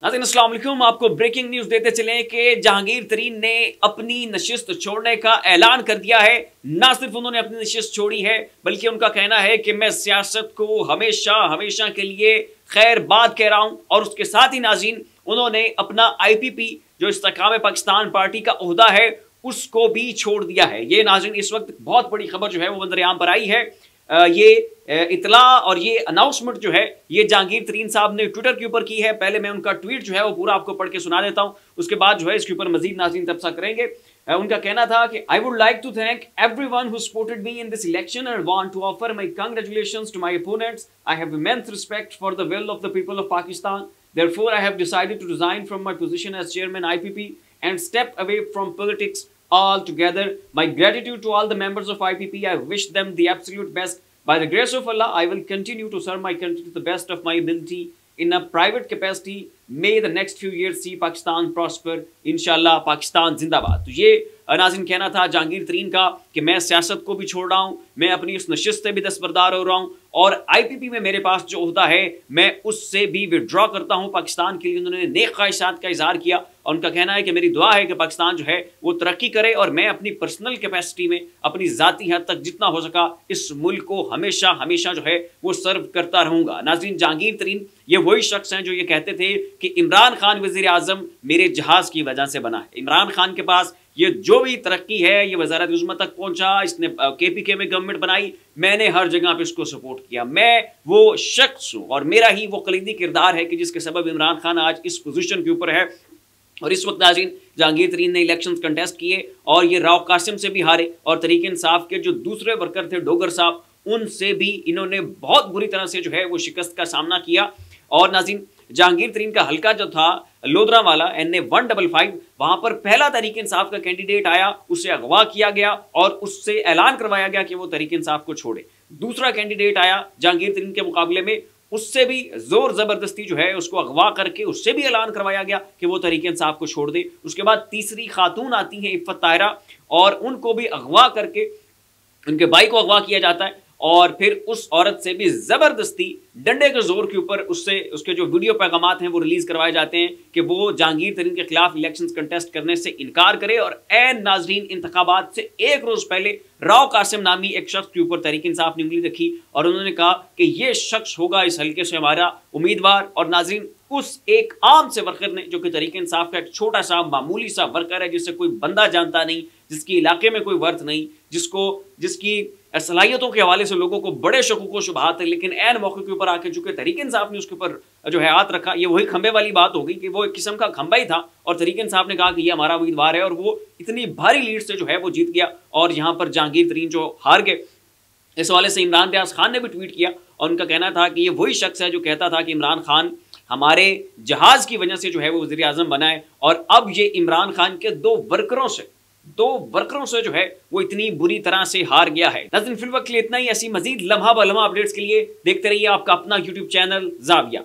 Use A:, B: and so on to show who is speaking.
A: नाज़रीन अस्सलाम वालेकुम। आपको ब्रेकिंग न्यूज देते चले कि जहांगीर तरीन ने अपनी नशिस्त छोड़ने का ऐलान कर दिया है। ना सिर्फ उन्होंने अपनी नशिस्त छोड़ी है बल्कि उनका कहना है कि मैं सियासत को हमेशा हमेशा के लिए खैर बात कह रहा हूं। और उसके साथ ही नाज़रीन उन्होंने अपना IPP जो इस्तेकाम पाकिस्तान पार्टी का ओहदा है उसको भी छोड़ दिया है। ये नाज़रीन इस वक्त बहुत बड़ी खबर जो है वो मंजर-ए-आम पर आई है। ये इतला और ये अनाउंसमेंट जो है ये जहांगीर तरीन साहब ने ट्विटर के ऊपर की है। पहले मैं उनका ट्वीट जो है वो पूरा आपको पढ़ के सुना देता हूं, उसके बाद जो है इसके ऊपर मजीद नाज़रीन तबसरा करेंगे। उनका कहना था कि I would like to thank everyone who supported me in this election and want to offer my congratulations to my opponents. I have immense respect for the will of the people of Pakistan. Therefore, I have decided to resign from my position as chairman IPP and step away from politics altogether. My gratitude to all the members of IPP. I wish them the absolute best. By the grace of Allah, I will continue to serve my country to the best of my ability in a private capacity. May the next few years see Pakistan prosper. Inshallah, Pakistan जिंदाबाद। तो ये नाज़रीन कहना था जहांगीर तरीन का कि मैं सियासत को भी छोड़ रहा हूँ, मैं अपनी उस नशिस्त से भी दस्तबरदार हो रहा हूँ और IPP में मेरे पास जो ओहदा है मैं उससे भी विड्रॉ करता हूँ। पाकिस्तान के लिए उन्होंने नेक ख्वाहिशात का इजहार किया और उनका कहना है कि मेरी दुआ है कि पाकिस्तान जो है वो तरक्की करे और मैं अपनी पर्सनल कैपेसिटी में अपनी ज़ाती हद तक जितना हो सका इस मुल्क को हमेशा हमेशा जो है वो सर्व करता रहूँगा। नाज़रीन जहांगीर तरीन ये वही शख्स हैं जो ये कहते थे कि इमरान खान वज़ीर आज़म मेरे जहाज़ की वजह से बना है। इमरान खान के पास ये जो भी तरक्की है ये वज़ारत उज़्मा तक पहुंचा, इसने KPK में गवर्नमेंट बनाई, मैंने हर जगह पे इसको सपोर्ट किया। मैं वो शख्स हूँ और मेरा ही वो कलीदी किरदार है कि जिसके सबब इमरान खान आज इस पोजीशन के ऊपर है। और इस वक्त नाज़रीन जहांगीर तरीन ने इलेक्शंस कंटेस्ट किए और ये राव कासिम से भी हारे और तहरीक इंसाफ के जो दूसरे वर्कर थे डोगर साहब उनसे भी इन्होंने बहुत बुरी तरह से जो है वो शिकस्त का सामना किया। और नाज़रीन जहांगीर तरीन का हल्का जो था लोधरा वाला NA 155 वहां पर पहला तहरीक इंसाफ का कैंडिडेट आया, उसे अगवा किया गया और उससे ऐलान करवाया गया कि वो तहरीक इंसाफ को छोड़े। दूसरा कैंडिडेट आया जहांगीर तरीन के मुकाबले में, उससे भी जोर जबरदस्ती जो है उसको अगवा करके उससे भी ऐलान करवाया गया कि वो तहरीक इंसाफ को छोड़ दे। उसके बाद तीसरी खातून आती है इफ़्फ़त ताहिरा और उनको भी अगवा करके उनके भाई को अगवा किया जाता है और फिर उस औरत से भी जबरदस्ती डंडे के जोर के ऊपर उससे उसके जो वीडियो पैगामात हैं वो रिलीज करवाए जाते हैं कि वो जहांगीर तरीन के खिलाफ इलेक्शंस कंटेस्ट करने से इनकार करे। और ऐन नाजरीन इंतखाबात से एक रोज पहले राव कासिम नामी एक शख्स के ऊपर तहरीक इंसाफ ने उंगली रखी और उन्होंने कहा कि ये शख्स होगा इस हल्के से हमारा उम्मीदवार। और नाजरीन उस एक आम से वर्कर ने जो कि तहरीक इंसाफ का एक छोटा सा मामूली सा वर्कर है, जिससे कोई बंदा जानता नहीं, जिसकी इलाके में कोई वर्थ नहीं, जिसकी सलाहियतों के हवाले से लोगों को बड़े शकूक व शुबहात है, लेकिन ऐन मौके के ऊपर आके चूंकि तहरीक इंसाफ ने उसके ऊपर जो है हाथ रखा, ये वही खंबे वाली बात हो गई कि वो एक किस्म का खंबा ही था और तहरीक इंसाफ ने कहा कि ये हमारा उम्मीदवार है और वो इतनी भारी लीड से जो है वो जीत गया और यहाँ पर जहांगीर तरीन जो हार गए। इस हवाले से इमरान रियाज खान ने भी ट्वीट किया और उनका कहना था कि ये वही शख्स है जो कहता था कि इमरान खान हमारे जहाज की वजह से जो है वो वज़ीर आज़म बना है और अब ये इमरान खान के दो वर्करों से जो है वो इतनी बुरी तरह से हार गया है। नाज़रीन फिल वक्त के लिए इतना ही। ऐसी मजीद लम्हा ब लम्हा अपडेट्स के लिए देखते रहिए आपका अपना YouTube चैनल ज़ाविया।